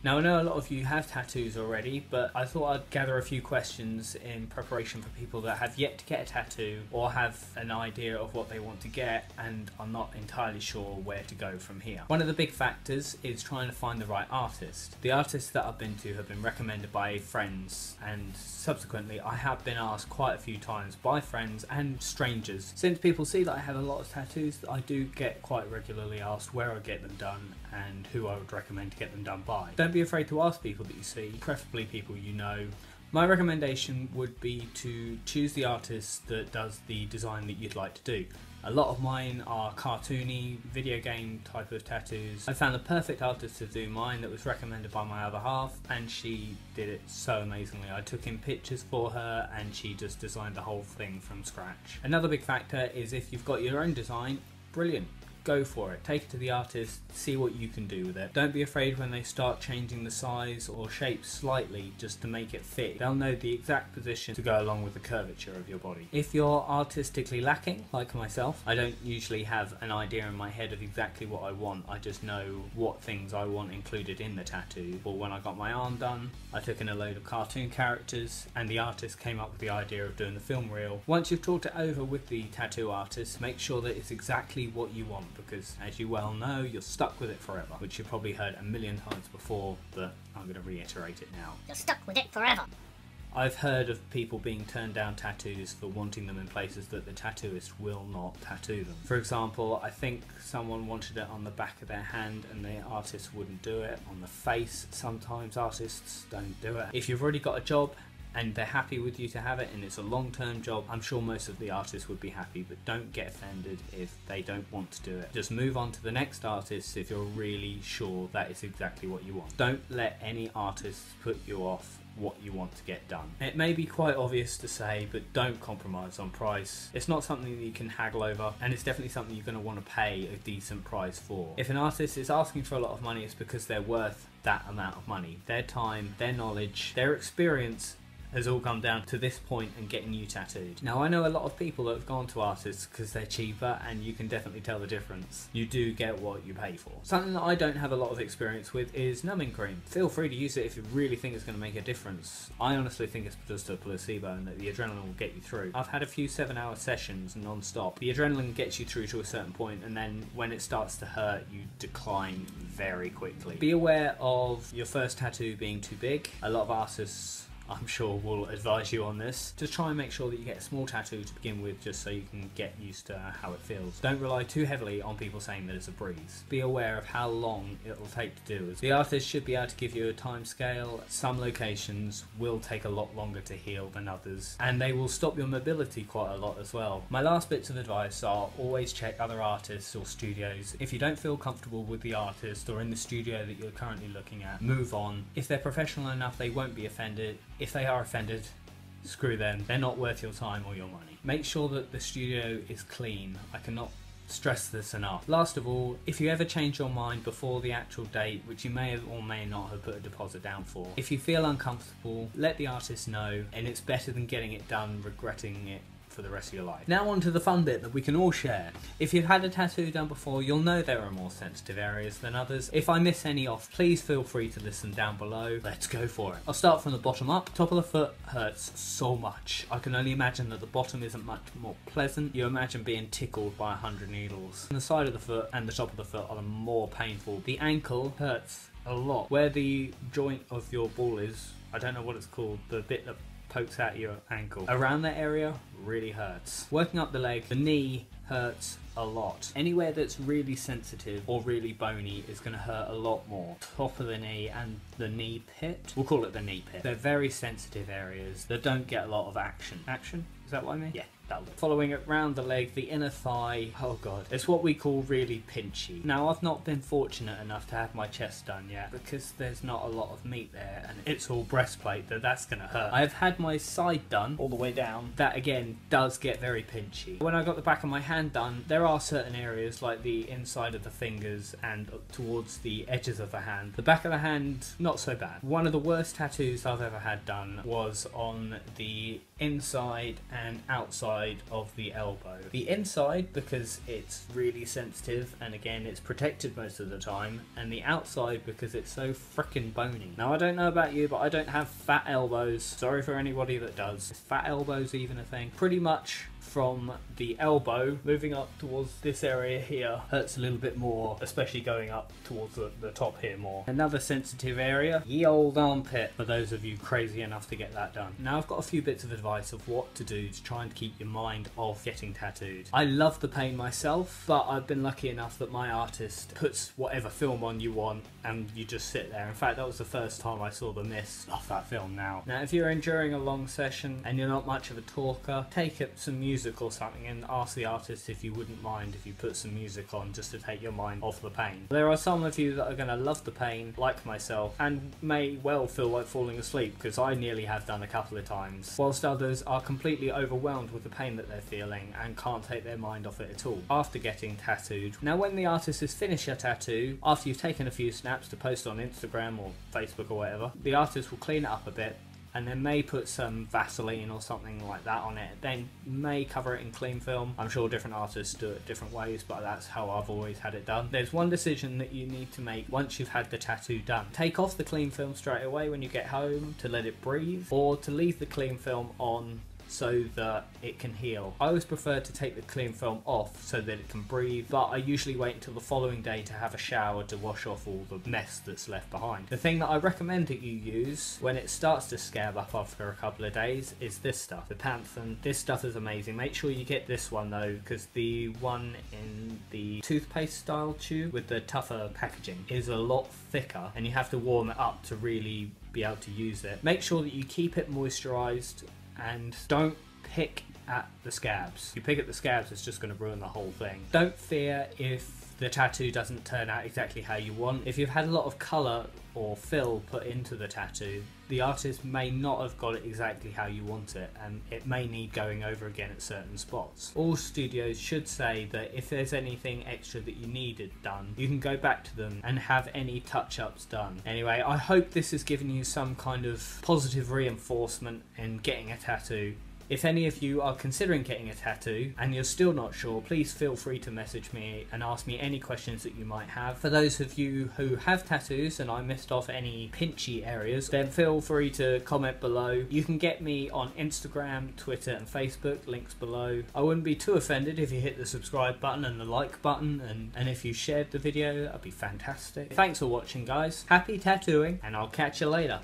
Now I know a lot of you have tattoos already, but I thought I'd gather a few questions in preparation for people that have yet to get a tattoo or have an idea of what they want to get and are not entirely sure where to go from here. One of the big factors is trying to find the right artist. The artists that I've been to have been recommended by friends, and subsequently I have been asked quite a few times by friends and strangers. Since people see that I have a lot of tattoos, I do get quite regularly asked where I get them done and who I would recommend to get them done by. Don't be afraid to ask people that you see, preferably people you know. My recommendation would be to choose the artist that does the design that you'd like to do. A lot of mine are cartoony, video game type of tattoos. I found the perfect artist to do mine that was recommended by my other half, and she did it so amazingly. I took in pictures for her and she just designed the whole thing from scratch. Another big factor is if you've got your own design, brilliant. Go for it. Take it to the artist, see what you can do with it. Don't be afraid when they start changing the size or shape slightly just to make it fit. They'll know the exact position to go along with the curvature of your body. If you're artistically lacking, like myself, I don't usually have an idea in my head of exactly what I want. I just know what things I want included in the tattoo. Or when I got my arm done, I took in a load of cartoon characters and the artist came up with the idea of doing the film reel. Once you've talked it over with the tattoo artist, make sure that it's exactly what you want, because as you well know, you're stuck with it forever, which you've probably heard a million times before, but I'm going to reiterate it now. You're stuck with it forever. I've heard of people being turned down tattoos for wanting them in places that the tattooist will not tattoo them. For example, I think someone wanted it on the back of their hand and the artist wouldn't do it. On the face, sometimes artists don't do it. If you've already got a job and they're happy with you to have it and it's a long-term job, I'm sure most of the artists would be happy, but don't get offended if they don't want to do it. Just move on to the next artist if you're really sure that is exactly what you want. Don't let any artist put you off what you want to get done. It may be quite obvious to say, but don't compromise on price. It's not something that you can haggle over, and it's definitely something you're going to want to pay a decent price for. If an artist is asking for a lot of money, it's because they're worth that amount of money. Their time, their knowledge, their experience has all come down to this point and getting you tattooed. Now I know a lot of people that have gone to artists because they're cheaper, and you can definitely tell the difference. You do get what you pay for. Something that I don't have a lot of experience with is numbing cream. Feel free to use it if you really think it's going to make a difference. I honestly think it's just a placebo and that the adrenaline will get you through. I've had a few 7-hour sessions non-stop. The adrenaline gets you through to a certain point, and then when it starts to hurt, you decline very quickly. Be aware of your first tattoo being too big. A lot of artists, I'm sure, will advise you on this. Just try and make sure that you get a small tattoo to begin with, just so you can get used to how it feels. Don't rely too heavily on people saying that it's a breeze. Be aware of how long it will take to do. The artist should be able to give you a time scale. Some locations will take a lot longer to heal than others, and they will stop your mobility quite a lot as well. My last bits of advice are always check other artists or studios. If you don't feel comfortable with the artist or in the studio that you're currently looking at, move on. If they're professional enough, they won't be offended. If they are offended, screw them. They're not worth your time or your money. Make sure that the studio is clean. I cannot stress this enough. Last of all, if you ever change your mind before the actual date, which you may or may not have put a deposit down for, if you feel uncomfortable, let the artist know, and it's better than getting it done regretting it for the rest of your life. Now on to the fun bit that we can all share. If you've had a tattoo done before, you'll know there are more sensitive areas than others. If I miss any off, please feel free to listen down below. Let's go for it. I'll start from the bottom up. Top of the foot hurts so much. I can only imagine that the bottom isn't much more pleasant. You imagine being tickled by 100 needles. And the side of the foot and the top of the foot are the more painful. The ankle hurts a lot. Where the joint of your ball is, I don't know what it's called, the bit that pokes out your ankle. Around that area really hurts. Working up the leg, the knee hurts a lot. Anywhere that's really sensitive or really bony is going to hurt a lot more. Top of the knee and the knee pit, we'll call it the knee pit. They're very sensitive areas that don't get a lot of action. Action? Is that what I mean? Yeah. Following it round the leg, the inner thigh, oh god, it's what we call really pinchy. Now I've not been fortunate enough to have my chest done yet because there's not a lot of meat there and it's all breastplate, that's gonna hurt. I've had my side done all the way down. That again does get very pinchy. When I got the back of my hand done, there are certain areas like the inside of the fingers and towards the edges of the hand. The back of the hand, not so bad. One of the worst tattoos I've ever had done was on the inside and outside outside of the elbow. The inside because it's really sensitive and again it's protected most of the time, and the outside because it's so frickin' bony. Now I don't know about you, but I don't have fat elbows. Sorry for anybody that does. Is fat elbows even a thing? Pretty much from the elbow moving up towards this area here hurts a little bit more, especially going up towards the top here more. Another sensitive area, ye old armpit, for those of you crazy enough to get that done. Now I've got a few bits of advice of what to do to try and keep your mind off getting tattooed. I love the pain myself, but I've been lucky enough that my artist puts whatever film on you want and you just sit there. In fact, that was the first time I saw the mist off that film now. Now if you're enduring a long session and you're not much of a talker, take up some music or something and ask the artist if you wouldn't mind if you put some music on just to take your mind off the pain. There are some of you that are going to love the pain, like myself, and may well feel like falling asleep, because I nearly have done a couple of times, whilst others are completely overwhelmed with the pain that they're feeling and can't take their mind off it at all after getting tattooed. Now when the artist has finished your tattoo, after you've taken a few snaps to post on Instagram or Facebook or whatever, the artist will clean it up a bit and then may put some Vaseline or something like that on it, then may cover it in cling film. I'm sure different artists do it different ways, but that's how I've always had it done. There's one decision that you need to make once you've had the tattoo done. Take off the cling film straight away when you get home to let it breathe, or to leave the cling film on so that it can heal. I always prefer to take the cling film off so that it can breathe, but I usually wait until the following day to have a shower to wash off all the mess that's left behind. The thing that I recommend that you use when it starts to scab up after a couple of days is this stuff, the Panthen. This stuff is amazing. Make sure you get this one though, because the one in the toothpaste style tube with the tougher packaging is a lot thicker and you have to warm it up to really be able to use it. Make sure that you keep it moisturized and don't pick at the scabs. If you pick at the scabs, it's just going to ruin the whole thing. Don't fear if the tattoo doesn't turn out exactly how you want. If you've had a lot of colour or fill put into the tattoo, the artist may not have got it exactly how you want it, and it may need going over again at certain spots. All studios should say that if there's anything extra that you needed done, you can go back to them and have any touch-ups done. Anyway, I hope this has given you some kind of positive reinforcement in getting a tattoo. If any of you are considering getting a tattoo and you're still not sure, please feel free to message me and ask me any questions that you might have. For those of you who have tattoos and I missed off any pinchy areas, then feel free to comment below. You can get me on Instagram, Twitter and Facebook, links below. I wouldn't be too offended if you hit the subscribe button and the like button, and if you shared the video, that'd be fantastic. Thanks for watching guys, happy tattooing, and I'll catch you later.